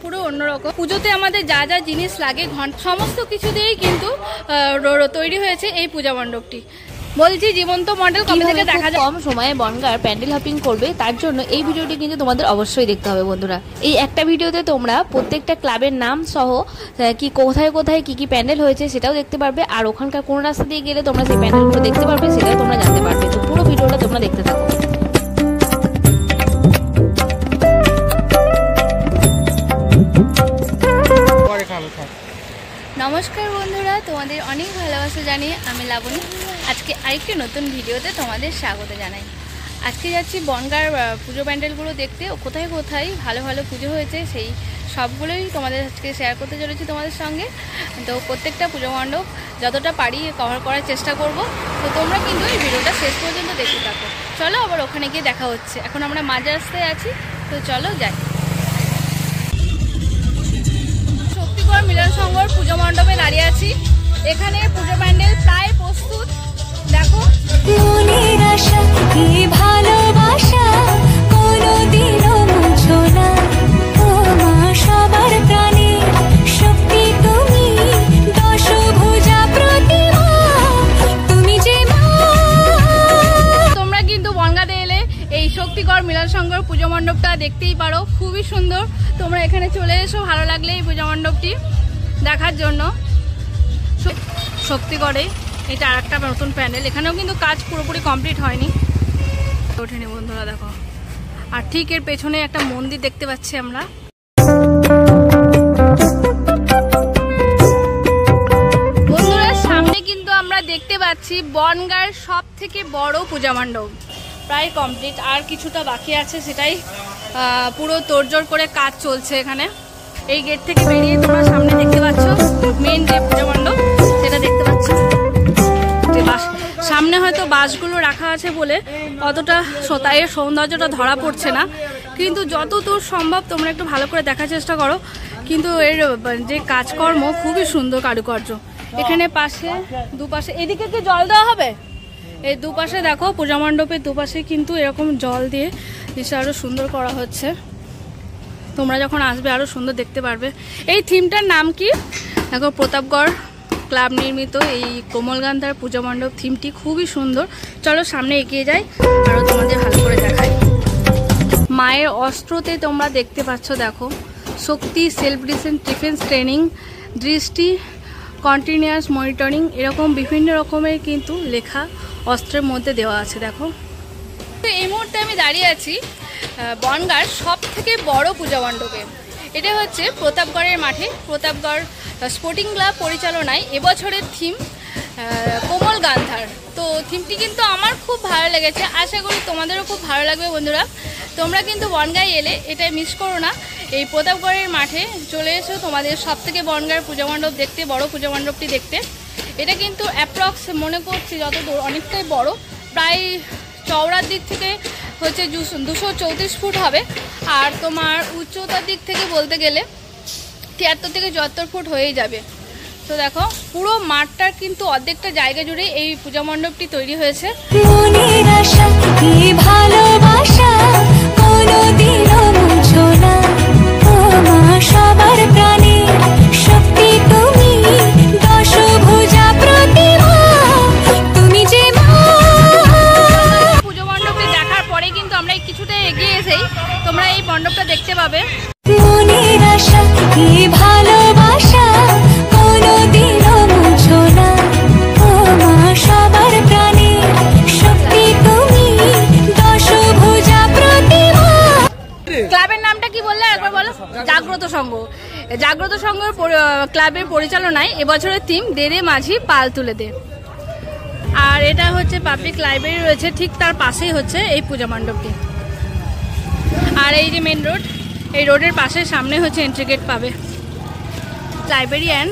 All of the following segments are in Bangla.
পুরো অন্যরকম। পুজোতে আমাদের যা যা জিনিস লাগে সমস্ত কিছু দিয়েই কিন্তু তৈরি হয়েছে এই পূজা মণ্ডপটি। বলছি জীবন্ত মডেল কবে থেকে দেখা যায়। কম সময়ে বনগাঁর প্যান্ডেল হপিং করবে, তার জন্য এই ভিডিওটি কিন্তু তোমাদের অবশ্যই দেখতে হবে বন্ধুরা। এই একটা ভিডিওতে তোমরা প্রত্যেকটা ক্লাবের নাম সহ কি কোথায় কোথায় কি কি প্যান্ডেল হয়েছে সেটাও দেখতে পারবে, আর ওখানকার কোন রাস্তা দিয়ে গেলে তোমরা সেই প্যান্ডেলগুলো দেখতে পারবে সেটাও তোমরা জানতে পারবে। তো পুরো ভিডিওটা তোমরা দেখতে থাকো। নমস্কার বন্ধুরা, তোমাদের অনেক ভালোবাসা জানিয়ে আমি লাবণী আজকে আরেকটি নতুন ভিডিওতে তোমাদের স্বাগত জানাই। আজকে যাচ্ছি বনগাঁর পুজো প্যান্ডেলগুলো দেখতে, কোথায় কোথায় ভালো ভালো পুজো হয়েছে সেই সবগুলোই তোমাদের আজকে শেয়ার করতে চলেছি তোমাদের সঙ্গে। তো প্রত্যেকটা পুজো মণ্ডপ যতটা পারি কভার করার চেষ্টা করব। তো তোমরা কিন্তু এই ভিডিওটা শেষ পর্যন্ত দেখতে থাকো। চলো আবার ওখানে গিয়ে দেখা হচ্ছে। এখন আমরা মাঝ রাস্তায় আছি, তো চলো যাই। শক্তিগড় মিলন সংঘর পুজো মণ্ডপে দাঁড়িয়ে আছি। এখানে পুজো প্যান্ডেল প্রায় প্রস্তুত। দেখো মনের আশা কি ভালোবাসা কোনোদিনও মুছো না, ও মা সবার প্রাণে শক্তি তুমি, দশভুজা প্রতিমা তুমি যে মা। তোমরা কিন্তু বনগাঁতে এলে এই শক্তিগড় মিলন সংঘর পুজো মণ্ডপটা দেখতেই পারো, খুবই সুন্দর। তোমরা এখানে চলে এসো ভালো লাগলে এই পূজা মণ্ডপটি দেখার জন্য। শক্তিগড়ে এটা আর একটা নতুন প্যান্ডেল, এখানেও কিন্তু কাজ পুরোপুরি কমপ্লিট হয়নি, ওঠেনি বন্ধুরা দেখো। আর ঠিক এর পেছনে একটা মন্দির দেখতে পাচ্ছি আমরা। বন্ধুরা সামনে কিন্তু আমরা দেখতে পাচ্ছি বনগাঁর সব থেকে বড় পূজা মণ্ডপ, প্রায় কমপ্লিট, আর কিছুটা বাকি আছে, সেটাই পুরো তোড়জোড় করে কাজ চলছে এখানে। এই গেট থেকে বেরিয়ে তোমরা সামনে দেখতে পাচ্ছ মেইন যে পূজা মণ্ডপ সেটা দেখতে পাচ্ছ। সামনে হয়তো বাসগুলো রাখা আছে বলে অতটা এর সৌন্দর্যটা ধরা পড়ছে না, কিন্তু যতদূর সম্ভব তোমরা একটু ভালো করে দেখার চেষ্টা করো। কিন্তু এর যে কাজকর্ম খুবই সুন্দর কারুকার্য। এখানে পাশে দুপাশে এদিকে কি জল দেওয়া হবে, এই দুপাশে দেখো পূজা মণ্ডপের দুপাশে কিন্তু এরকম জল দিয়ে জিনিসটা আরো সুন্দর করা হচ্ছে। তোমরা যখন আসবে আরো সুন্দর দেখতে পারবে। এই থিমটার নাম কি দেখো, প্রতাপগড় ক্লাব নির্মিত এই কোমলগান্ধার পূজা মণ্ডপ থিমটি খুবই সুন্দর। চলো সামনে এগিয়ে যাই, আরো তোমাদের ভালো করে দেখাই। মায়ের অস্ত্রতে তোমরা দেখতে পাচ্ছ দেখো, শক্তি, সেলফ ডিফেন্স ট্রেনিং, দৃষ্টি, কন্টিনিউয়াস মনিটরিং, এরকম বিভিন্ন রকমের কিন্তু লেখা অস্ত্রের মধ্যে দেওয়া আছে দেখো। তো এই মুহূর্তে আমি দাঁড়িয়ে আছি বনগাঁর সব থেকে বড় পূজা মণ্ডপে। এটা হচ্ছে প্রতাপগড়ের মাঠে, প্রতাপগড় স্পোর্টিং ক্লাব পরিচালনায় এবছরের থিম কোমলগান্ধার। তো থিমটি কিন্তু আমার খুব ভালো লেগেছে, আশা করি তোমাদেরও খুব ভালো লাগবে বন্ধুরা। তোমরা কিন্তু বনগাঁয় এলে এটা মিস করো না, এই প্রতাপগড়ের মাঠে চলে এসো তোমাদের সব থেকে বনগাঁর পূজা মণ্ডপ দেখতে, বড় পূজা মণ্ডপটি দেখতে। এটা কিন্তু অ্যাপ্রক্স মনে করছি যতদূর অনেকটাই বড়, প্রায় চওড়ার দিক থেকে হচ্ছে 234 ফুট হবে, আর তোমার উচ্চতার দিক থেকে বলতে গেলে 73 থেকে 74 ফুট হয়ে যাবে। তো দেখো পুরো মাঠটার কিন্তু অর্ধেকটা জায়গা জুড়ে এই পূজা মণ্ডপটি তৈরি হয়েছে। মনের আশা কি ভালোবাসা কোনোদিনও মুছো না, ও মা সবার প্রাণে শক্তি তুমি, দশভুজা প্রতিমা তুমি যে মা। পূজা মণ্ডপটি দেখার পরে কিন্তু আমরা কিছুটা এগিয়ে এসেই তোমরা এই মণ্ডপটা দেখতে পাবে। মনের আশা কি ভালোবাসা কোনোদিনও মুছো না, ও মা সবার প্রাণে শক্তি তুমি, দশভুজা প্রতিমা। ক্লাবের নামটা কি বললে একবার বলো? জাগ্রত সংঘ। জাগ্রত সংঘের ক্লাবের পরিচালনায় এবছরের থিম দে দে মাঝি পাল তুলে দে। আর এটা হচ্ছে পাবলিক লাইব্রেরি রয়েছে, ঠিক তার পাশেই হচ্ছে এই পূজা মণ্ডপটি। আর এই যে মেন রোড, এই রোডের পাশে সামনে হচ্ছে এন্ট্রি গেট পাবে, লাইব্রেরি অ্যান্ড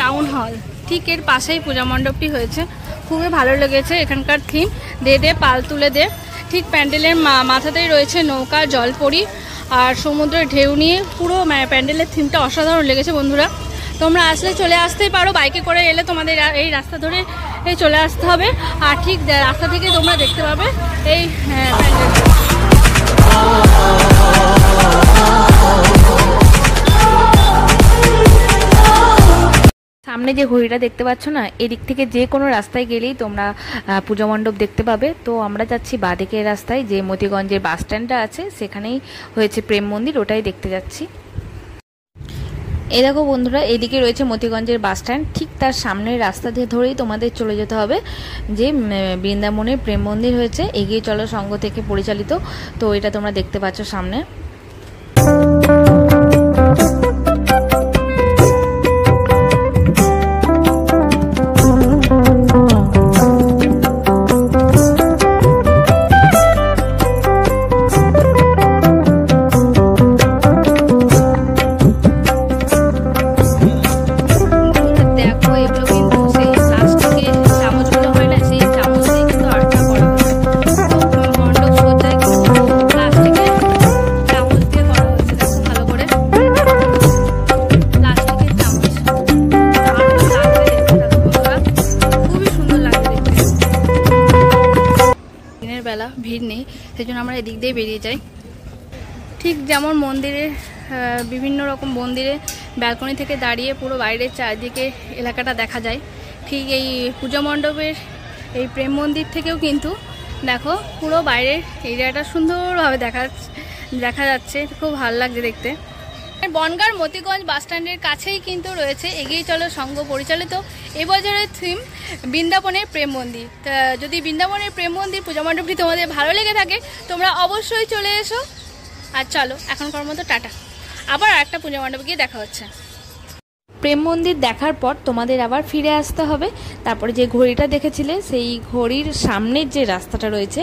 টাউন হল, ঠিক এর পাশেই পূজা মণ্ডপটি হয়েছে। খুবই ভালো লেগেছে এখানকার থিম দে দে পাল তুলে দে। ঠিক প্যান্ডেলের মাথাতেই রয়েছে নৌকা, জলপরি আর সমুদ্রের ঢেউ নিয়ে পুরো প্যান্ডেলের থিমটা অসাধারণ লেগেছে বন্ধুরা। তোমরা আসলে চলে আসতেই পারো, বাইকে করে এলে তোমাদের এই রাস্তা ধরে চলে আসতে হবে, আর ঠিক রাস্তা থেকে তোমরা দেখতে পাবে এই প্যান্ডেল। সামনে যে ঘড়িটা দেখতে পাচ্ছ না, এদিক থেকে যে কোনো রাস্তায় গেলেই তোমরা পূজা মণ্ডপ দেখতে পাবে। তো আমরা যাচ্ছি বাঁদিকের রাস্তায়, যে মতিগঞ্জের বাস স্ট্যান্ডটা আছে সেখানেই হয়েছে প্রেম মন্দির, ওটাই দেখতে যাচ্ছি। এই দেখো বন্ধুরা, এদিকে রয়েছে মতিগঞ্জের বাস স্ট্যান্ড, ঠিক তার সামনের রাস্তা দিয়ে ধরেই তোমাদের চলে যেতে হবে যে বৃন্দাবনের প্রেম মন্দির হয়েছে, এগিয়ে চলো সংঘ থেকে পরিচালিত। তো এটা তোমরা দেখতে পাচ্ছ সামনে। বেলা ভিড় নেই, সেই জন্য আমরা এদিক দিয়ে বেরিয়ে যাই। ঠিক যেমন মন্দিরে বিভিন্ন রকম মন্দিরে ব্যালকনি থেকে দাঁড়িয়ে পুরো বাইরের চারদিকে এলাকাটা দেখা যায়, ঠিক এই পূজা মণ্ডপের এই প্রেম মন্দির থেকেও কিন্তু দেখো পুরো বাইরের এরিয়াটা সুন্দরভাবে দেখা যাচ্ছে, খুব ভালো লাগছে দেখতে। বনগাঁর মতিগঞ্জ বাস স্ট্যান্ডের কাছেই কিন্তু রয়েছে এগিয়ে চলো সংঘ পরিচালিত এবছরের থিম বৃন্দাবনের প্রেম মন্দির। যদি বৃন্দাবনের প্রেম মন্দির পূজা মণ্ডপটি তোমাদের ভালো লেগে থাকে তোমরা অবশ্যই চলে এসো। আর চলো এখনকার মতো টাটা, আবার একটা পূজা মণ্ডপে গিয়ে দেখা হচ্ছে। প্রেম মন্দির দেখার পর তোমাদের আবার ফিরে আসতে হবে। তারপরে যে ঘড়িটা দেখেছিলে সেই ঘড়ির সামনের যে রাস্তাটা রয়েছে,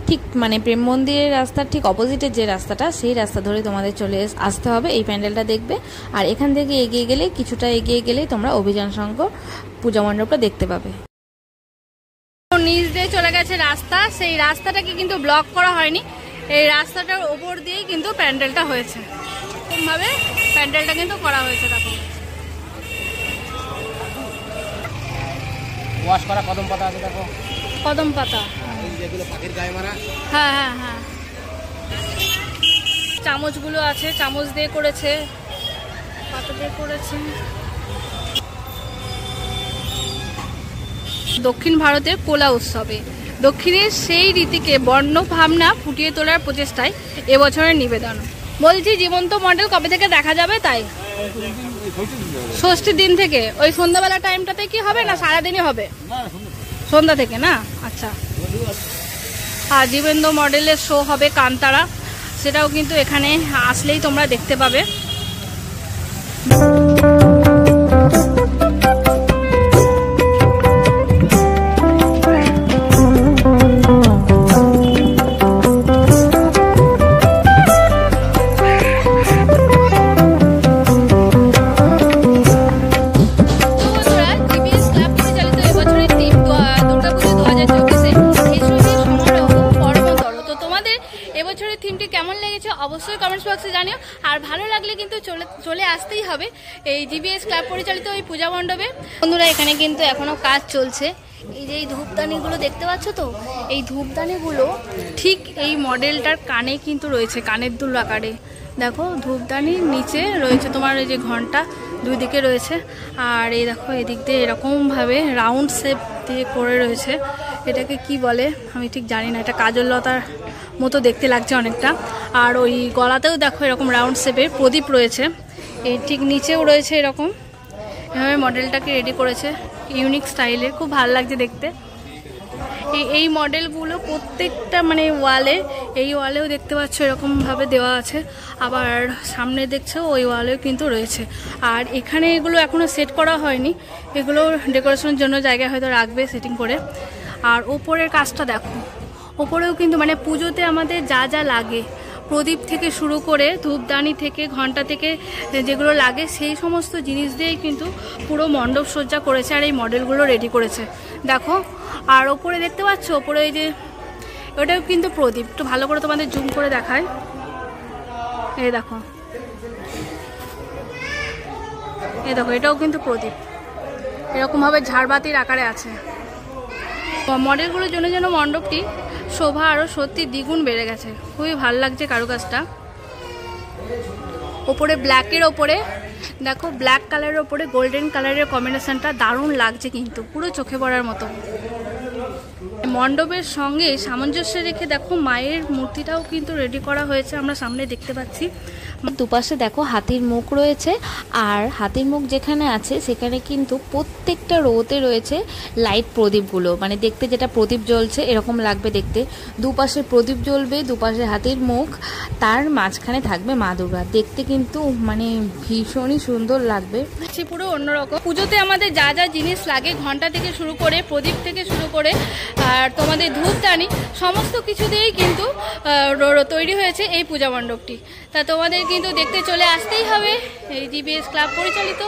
ঠিক মানে প্রেম মন্দিরের রাস্তার ঠিক অপোজিটের যে রাস্তাটা, সেই রাস্তা ধরে তোমাদের চলে আসতে হবে। এই প্যান্ডেলটা দেখবে, আর এখান থেকে এগিয়ে গেলে কিছুটা এগিয়ে গেলেই তোমরা অভিযান সংঘ পূজা মণ্ডপটা দেখতে পাবে। নিচ দিয়ে চলে গেছে রাস্তা, সেই রাস্তাটাকে কিন্তু ব্লক করা হয়নি, এই রাস্তাটার ওপর দিয়েই কিন্তু প্যান্ডেলটা হয়েছে, এরকমভাবে প্যান্ডেলটা কিন্তু করা হয়েছে। দেখো ওয়াশ করা কদম পাতা আছে, দেখো কদম পাতা, যেগুলো পাখির গায়ে মারা। হ্যাঁ হ্যাঁ হ্যাঁ, চামচগুলো আছে, চামচ দিয়ে করেছে, পাতা দিয়ে করেছে। দক্ষিণ ভারতের কোলা উৎসবে দক্ষিণের সেই রীতিকে বর্ণ ভাবনা ফুটিয়ে তোলার প্রচেষ্টায় এবছরের নিবেদন। বলছি জীবন্ত মডেল কবে থেকে দেখা যাবে? তাই ষষ্ঠীর দিন থেকে, ওই সন্ধ্যাবেলা টাইমটাতে কি হবে না সারাদিনই হবে? সন্ধ্যা থেকে না, আচ্ছা। আর জীবন্ত মডেলের শো হবে কান্তারা, সেটাও কিন্তু এখানে আসলেই তোমরা দেখতে পাবে। এবছরের থিমটি কেমন লেগেছে অবশ্যই কমেন্টস বক্সে জানিও। আর ভালো লাগলে কিন্তু চলে আসতেই হবে এই জিবিএস ক্লাব পরিচালিত এই পূজা মণ্ডপে। বন্ধুরা এখানে কিন্তু এখনো কাজ চলছে। এই যে এই ধূপদানিগুলো দেখতে পাচ্ছ তো, এই ধূপদানিগুলো ঠিক এই মডেলটার কানে কিন্তু রয়েছে, কানের দুল আকারে। দেখো ধূপদানির নিচে রয়েছে তোমার এই যে ঘন্টা, দুই দিকে রয়েছে। আর এই দেখো এদিক দিয়ে এরকমভাবে রাউন্ড শেপ দিয়ে করে রয়েছে, এটাকে কি বলে আমি ঠিক জানি না, এটা কাজল লতার মতো দেখতে লাগছে অনেকটা। আর ওই গলাতেও দেখো এরকম রাউন্ড শেপের প্রদীপ রয়েছে, এই ঠিক নিচেও রয়েছে এরকম, এভাবে মডেলটাকে রেডি করেছে ইউনিক স্টাইলে, খুব ভালো লাগছে দেখতে। এই মডেলগুলো প্রত্যেকটা মানে এই ওয়ালেও দেখতে পাচ্ছ এরকমভাবে দেওয়া আছে, আবার সামনে দেখছো ওই ওয়ালেও কিন্তু রয়েছে। আর এখানে এগুলো এখনও সেট করা হয়নি, এগুলো ডেকোরেশনের জন্য জায়গায় হয়তো রাখবে সেটিং করে। আর ওপরের কাজটা দেখো, ওপরেও কিন্তু মানে পুজোতে আমাদের যা যা লাগে, প্রদীপ থেকে শুরু করে ধূপদানি থেকে ঘন্টা থেকে যেগুলো লাগে সেই সমস্ত জিনিস দিয়েই কিন্তু পুরো মণ্ডপ সজ্জা করেছে আর এই মডেলগুলো রেডি করেছে দেখো। আর ওপরে দেখতে পাচ্ছ, ওপরে এই যে ওটাও কিন্তু প্রদীপ, একটু ভালো করে তোমাদের জুম করে দেখায়, এই দেখো এটাও কিন্তু প্রদীপ, এরকমভাবে ঝাড়বাতির আকারে আছে। মডেলগুলোর জন্য যেন মণ্ডপটি শোভা আরও সত্যি দ্বিগুণ বেড়ে গেছে, খুবই ভালো লাগছে কারুকাজটা। ওপরে ব্ল্যাকের ওপরে দেখো, ব্ল্যাক কালারের ওপরে গোল্ডেন কালারের কম্বিনেশনটা দারুণ লাগছে, কিন্তু পুরো চোখে পড়ার মতো। মণ্ডপের সঙ্গে সামঞ্জস্য রেখে দেখো মায়ের মূর্তিটাও কিন্তু রেডি করা হয়েছে, আমরা সামনে দেখতে পাচ্ছি। দুপাশে দেখো হাতির মুখ রয়েছে, আর হাতির মুখ যেখানে আছে সেখানে কিন্তু প্রত্যেকটা রোতে রয়েছে লাইট প্রদীপগুলো, মানে দেখতে যেটা প্রদীপ জ্বলছে এরকম লাগবে দেখতে। দুপাশে প্রদীপ জ্বলবে, দুপাশে হাতির মুখ, তার মাঝখানে থাকবে মা দুর্গা। দেখতে কিন্তু মানে ভীষণই সুন্দর লাগবে। পুরো অন্যরকম। পুজোতে আমাদের যা যা জিনিস লাগে, ঘন্টা থেকে শুরু করে প্রদীপ থেকে শুরু করে আর তোমাদের ধূপদানি, সমস্ত কিছু দিয়েই কিন্তু তৈরি হয়েছে এই পূজা মণ্ডপটি। তা তোমাদের কিন্তু দেখতে চলে আসতেই হবে এই জিবিএস ক্লাব পরিচালিত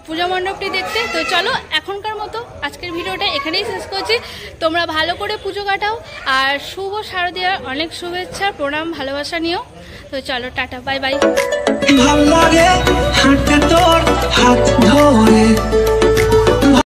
পূজা মণ্ডপটি দেখতে। তো চলো, এখনকার মতো আজকের ভিডিওটা এখানেই শেষ করছি। তোমরা ভালো করে পুজো কাটাও, আর শুভ শারদীয়ার অনেক শুভেচ্ছা, প্রণাম, ভালোবাসা নিও। তো চলো, টাটা, বাই বাই।